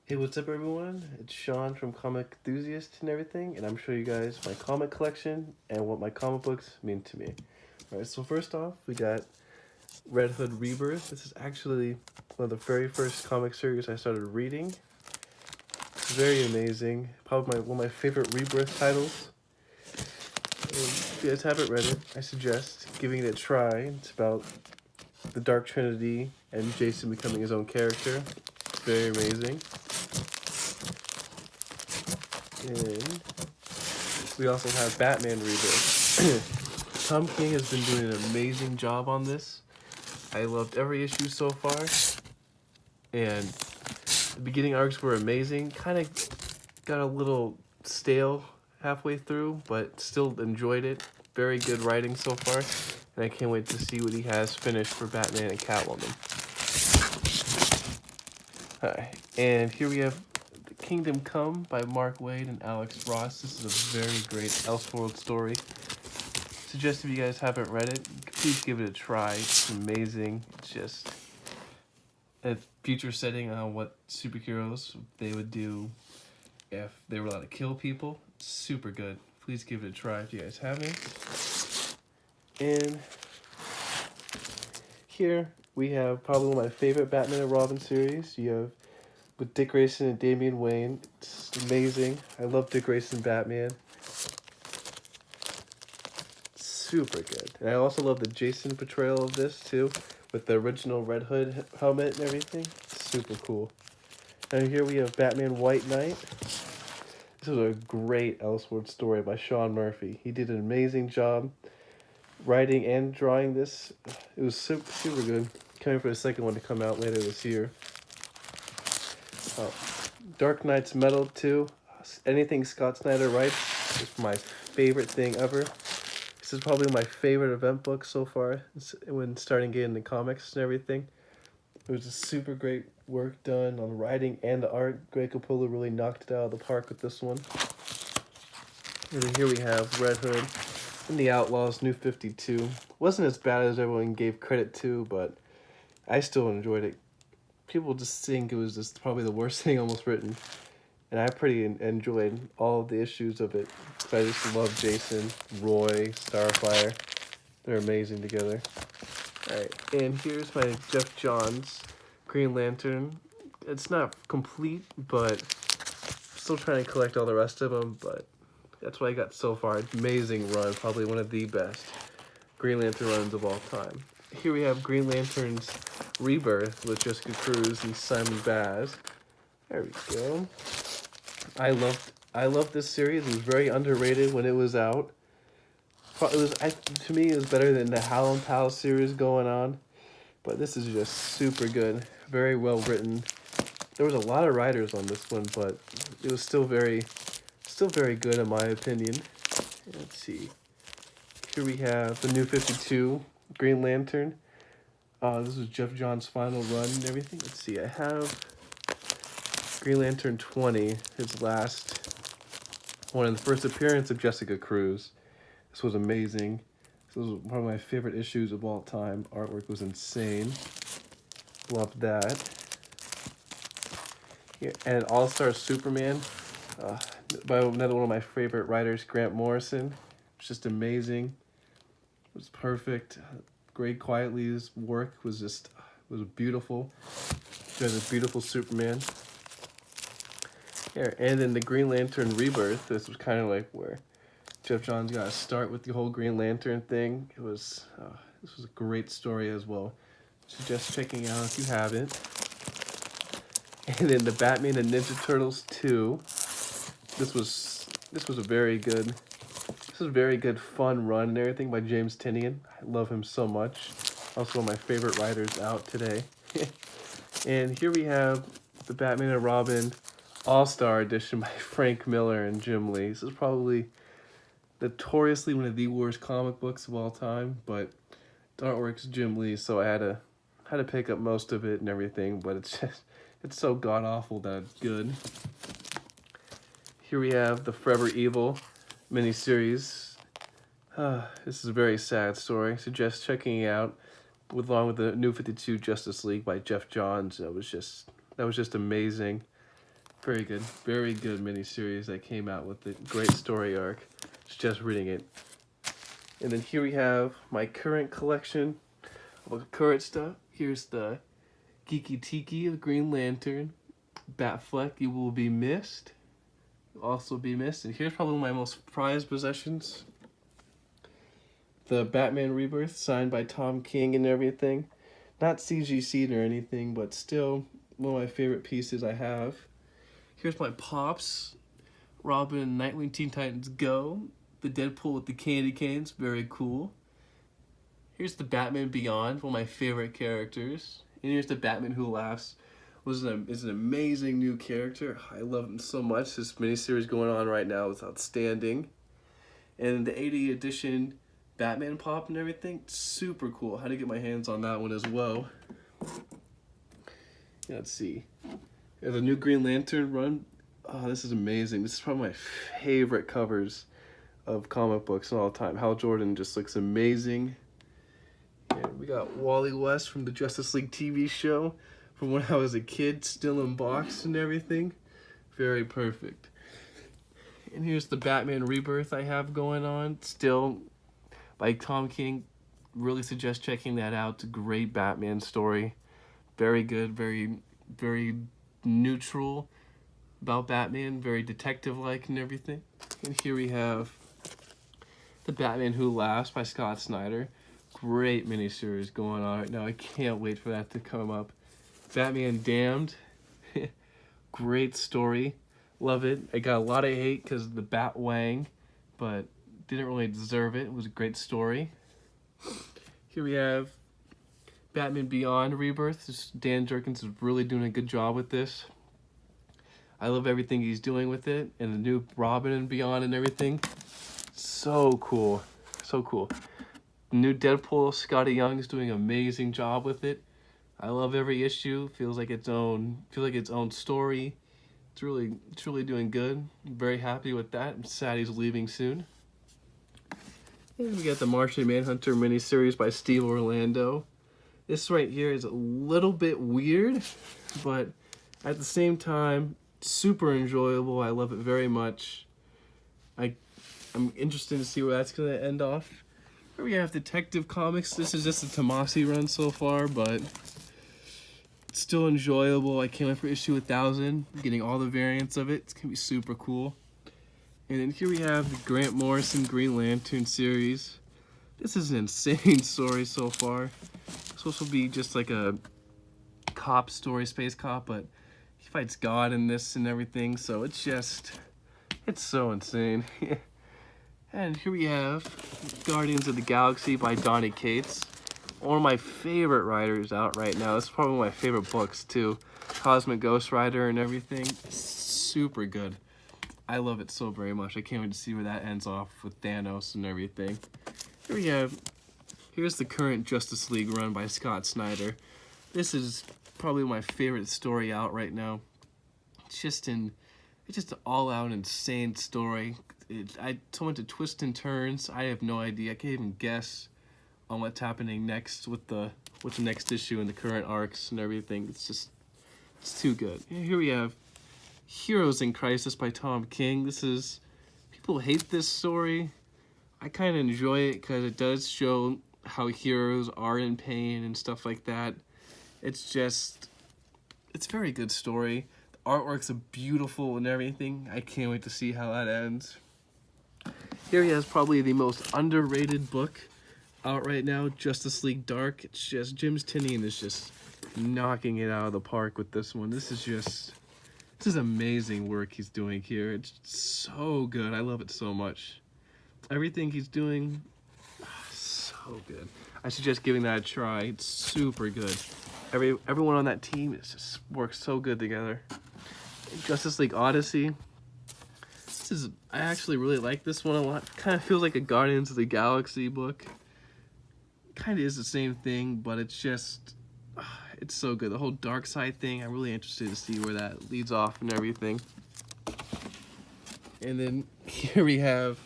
Hey, what's up, everyone? It's Sean from Comic Enthusiast and everything, and I'm showing you guys my comic collection and what my comic books mean to me. Alright, so first off, we got Red Hood Rebirth. This is actually one of the very first comic series I started reading. It's very amazing. Probably one of my favorite Rebirth titles. And if you guys haven't read it, I suggest giving it a try. It's about the Dark Trinity and Jason becoming his own character. It's very amazing. And we also have Batman Rebirth. Tom King has been doing an amazing job on this. I loved every issue so far. And the beginning arcs were amazing. Kind of got a little stale halfway through, but still enjoyed it. Very good writing so far. And I can't wait to see what he has finished for Batman and Catwoman. Alright, and here we have The Kingdom Come by Mark Waid and Alex Ross. This is a very great Elseworld story. Suggest if you guys haven't read it, please give it a try. It's amazing. It's just a future setting on what superheroes they would do if they were allowed to kill people. It's super good. Please give it a try if you guys haven't. And here we have probably one of my favorite Batman and Robin series. You have with Dick Grayson and Damian Wayne. It's amazing. I love Dick Grayson Batman. Super good. And I also love the Jason portrayal of this too, with the original Red Hood helmet and everything. Super cool. And here we have Batman White Knight. This is a great Elseworld story by Sean Murphy. He did an amazing job writing and drawing this. It was super good. Coming for the second one to come out later this year. Dark Knight's Metal 2. Anything Scott Snyder writes is my favorite thing ever. This is probably my favorite event book so far when starting getting the comics and everything. It was a super great work done on the writing and the art. Greg Capullo really knocked it out of the park with this one. And then here we have Red Hood and the Outlaws, New 52. Wasn't as bad as everyone gave credit to, but I still enjoyed it. People just think it was just probably the worst thing almost written. And I pretty enjoyed all of the issues of it. I just love Jason, Roy, Starfire. They're amazing together. Alright, and here's my Jeff Johns Green Lantern. It's not complete, but still trying to collect all the rest of them, but that's what I got so far. Amazing run, probably one of the best Green Lantern runs of all time. Here we have Green Lantern's Rebirth with Jessica Cruz and Simon Baz. There we go. I loved this series. It was very underrated when it was out. To me, it was better than the Howlin' Pals series going on. But this is just super good. Very well written. There was a lot of writers on this one, but it was still very good in my opinion. Let's see. Here we have the New 52 Green Lantern. This was Jeff Johns' final run and everything. Let's see. I have Green Lantern 20, his last one, and the first appearance of Jessica Cruz. This was amazing. This was one of my favorite issues of all time. Artwork was insane. Loved that. Yeah, and All-Star Superman by another one of my favorite writers, Grant Morrison. It's just amazing. It was perfect. Greg Quietly's work was beautiful. He has a beautiful Superman. Here, and in the Green Lantern Rebirth, this was kind of like where Jeff Johns got to start with the whole Green Lantern thing. This was a great story as well. Suggest checking out if you haven't. And then the Batman and Ninja Turtles 2. This was a very good fun run and everything by James Tynion. I love him so much. Also one of my favorite writers out today. And here we have the Batman and Robin All-Star Edition by Frank Miller and Jim Lee. This is probably notoriously one of the worst comic books of all time, but the artwork's Jim Lee, so I had to pick up most of it and everything, but it's so god-awful that it's good. Here we have the Forever Evil miniseries. This is a very sad story. I suggest checking it out along with the New 52 Justice League by Jeff Johns. That was just amazing. very good miniseries that came out with a great story arc. Just reading it. And then here we have my current collection of current stuff. Here's the Geeky Tiki of Green Lantern, Batfleck, You Will Be Missed, also be missed. And here's probably my most prized possessions. The Batman Rebirth, signed by Tom King and everything. Not CGC'd or anything, but still one of my favorite pieces I have. Here's my Pops, Robin and Nightwing Teen Titans Go. The Deadpool with the candy canes, very cool. Here's the Batman Beyond, one of my favorite characters. And here's the Batman Who Laughs. Is an amazing new character. I love him so much. This miniseries going on right now is outstanding. And the 80 edition Batman Pop and everything, super cool. I had to get my hands on that one as well. Let's see. There's a new Green Lantern run. Oh, this is amazing. This is probably my favorite covers of comic books of all time. Hal Jordan just looks amazing. And we got Wally West from the Justice League TV show from when I was a kid, still in box and everything. Very perfect. And here's the Batman Rebirth I have going on. Still by Tom King. Really suggest checking that out. It's a great Batman story. Very good, very neutral about Batman, very detective-like and everything. And here we have The Batman Who Laughs by Scott Snyder. Great miniseries going on right now. I can't wait for that to come up. Batman Damned. Great story. Love it. I got a lot of hate because of the Batwang, but didn't really deserve it. It was a great story. Here we have Batman Beyond Rebirth. Dan Jurgens is really doing a good job with this. I love everything he's doing with it, and the new Robin and Beyond and everything. So cool. So cool. The new Deadpool, Scotty Young is doing an amazing job with it. I love every issue. Feels like its own story. It's really doing good. I'm very happy with that. I'm sad he's leaving soon. And we got the Martian Manhunter miniseries by Steve Orlando. This right here is a little bit weird, but at the same time, super enjoyable. I love it very much. I'm interested to see where that's going to end off. Here we have Detective Comics. This is just a Tomasi run so far, but it's still enjoyable. I can't wait for issue 1000. Getting all the variants of it. It's going to be super cool. And then here we have the Grant Morrison Green Lantern series. This is an insane story so far. It's supposed to be just like a cop story, space cop, but he fights God in this and everything, so it's so insane. And here we have Guardians of the Galaxy by Donny Cates. One of my favorite writers out right now. It's probably one of my favorite books too. Cosmic Ghost Rider and everything. Super good. I love it so very much. I can't wait to see where that ends off with Thanos and everything. Here's the current Justice League run by Scott Snyder. This is probably my favorite story out right now. It's just an all-out insane story. So much of twists and turns. I have no idea. I can't even guess on what's happening next with the next issue and the current arcs and everything. It's too good. And here we have Heroes in Crisis by Tom King. People hate this story. I kind of enjoy it because it does show how heroes are in pain and stuff like that. It's a very good story. The artwork's beautiful and everything. I can't wait to see how that ends. Here he has probably the most underrated book out right now, Justice League Dark. It's just, Jim Tynion is just knocking it out of the park with this one. This is amazing work he's doing here. It's so good. I love it so much. Everything he's doing, so good. I suggest giving that a try. It's super good. Everyone on that team just works so good together. Justice League Odyssey. I actually really like this one a lot. Kind of feels like a Guardians of the Galaxy book. Kind of is the same thing, but it's so good. The whole dark side thing, I'm really interested to see where that leads off and everything. And then here we have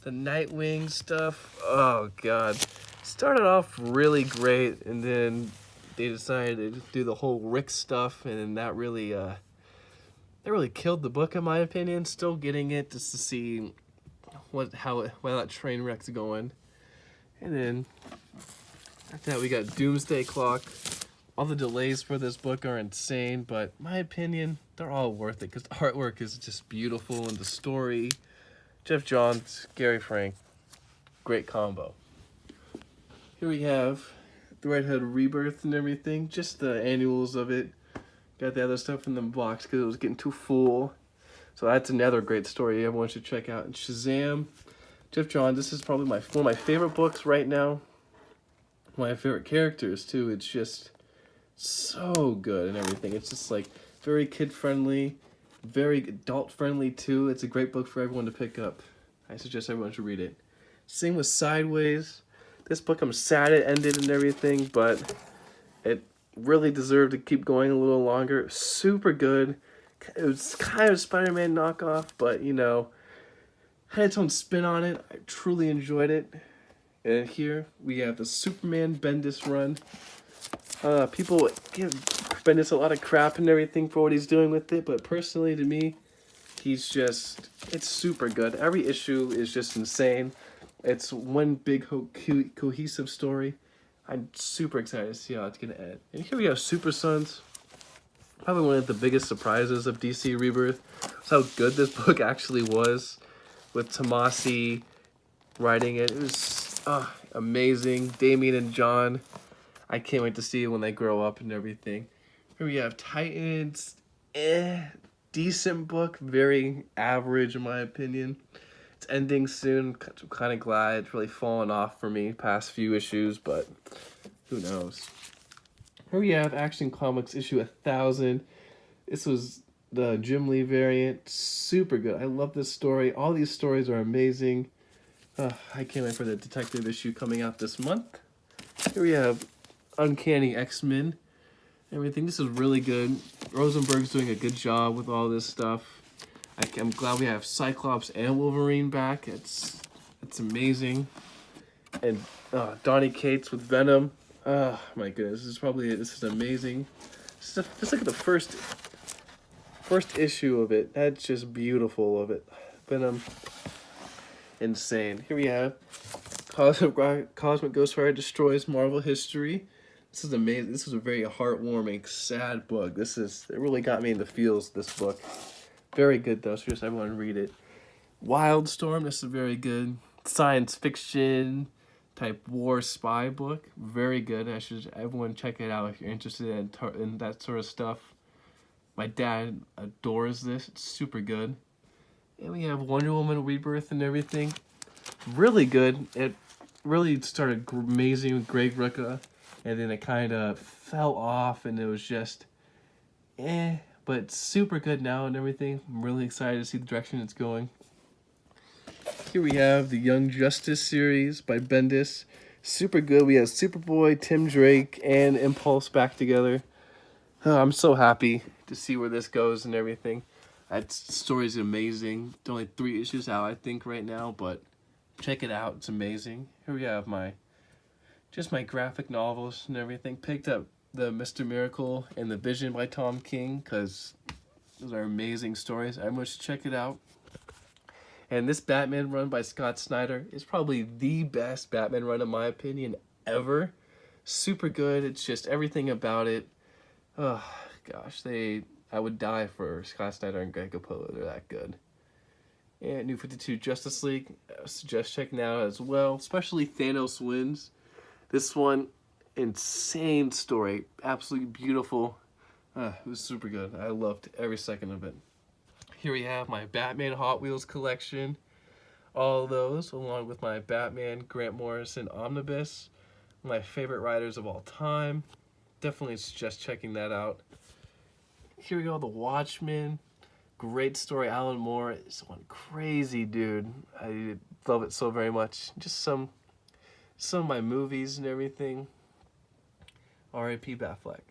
the Nightwing stuff. Oh god. Started off really great, and then they decided to do the whole Rick stuff, and then that really they really killed the book in my opinion. Still getting it just to see why that train wreck's going. And then after that we got Doomsday Clock. All the delays for this book are insane, but in my opinion, they're all worth it because the artwork is just beautiful and the story. Geoff Johns, Gary Frank, great combo. Here we have the Red Hood Rebirth and everything, just the annuals of it. Got the other stuff in the box because it was getting too full. So that's another great story everyone should check out. And Shazam, Geoff Johns, this is probably one of my favorite books right now. One of my favorite characters too. It's just so good and everything. It's just like very kid-friendly, very adult-friendly too. It's a great book for everyone to pick up. I suggest everyone should read it. Same with Sideways. This book, I'm sad it ended and everything, but it really deserved to keep going a little longer. Super good. It was kind of a Spider-Man knockoff, but you know, had its own spin on it. I truly enjoyed it. And here we have the Superman Bendis run. People give Bendis a lot of crap and everything for what he's doing with it, but personally to me, it's super good. Every issue is just insane. It's one big cohesive story. I'm super excited to see how it's going to end. And here we have Super Sons. Probably one of the biggest surprises of DC Rebirth was how good this book actually was with Tomasi writing it. It was amazing. Damian and John. I can't wait to see when they grow up and everything. Here we have Titans. Decent book. Very average in my opinion. It's ending soon. I'm kind of glad it's really fallen off for me past few issues, but who knows. Here we have Action Comics issue 1000. This was the Jim Lee variant. Super good. I love this story. All these stories are amazing. I can't wait for the detective issue coming out this month. Here we have Uncanny X-Men. Everything. This is really good. Rosenberg's doing a good job with all this stuff. I'm glad we have Cyclops and Wolverine back. It's amazing. And Donny Cates with Venom. Oh my goodness, this is amazing. Just look at the first issue of it. That's just beautiful of it. Venom, insane. Here we have Cosmic Ghostfire destroys Marvel history. This is amazing. This is a very heartwarming, sad book. It really got me in the feels. This book, very good though. So just everyone read it. Wildstorm. This is very good science fiction type war spy book. Very good. Everyone check it out if you're interested in that sort of stuff. My dad adores this. It's super good. And we have Wonder Woman Rebirth and everything. Really good. It really started amazing with Greg Rucka, and then it kind of fell off, and it was just but it's super good now and everything. I'm really excited to see the direction it's going. Here we have the Young Justice series by Bendis. Super good. We have Superboy, Tim Drake, and Impulse back together. I'm so happy to see where this goes and everything. That story's amazing. There's only 3 issues out, I think, right now, but check it out. It's amazing. Here we have my graphic novels and everything. Picked up the Mr. Miracle and the Vision by Tom King because those are amazing stories. Everyone should check it out. And this Batman run by Scott Snyder is probably the best Batman run, in my opinion, ever. Super good. It's just everything about it. Oh, gosh. I would die for Scott Snyder and Greg Capullo. They're that good. And New 52 Justice League. I suggest checking it out as well. Especially Thanos Wins. This one, insane story. Absolutely beautiful. It was super good. I loved every second of it. Here we have my Batman Hot Wheels collection. All of those, along with my Batman Grant Morrison Omnibus. My favorite writers of all time. Definitely suggest checking that out. Here we go, The Watchmen. Great story. Alan Moore is one crazy dude. I love it so very much. Just some of my movies and everything. R.I.P. Batfleck.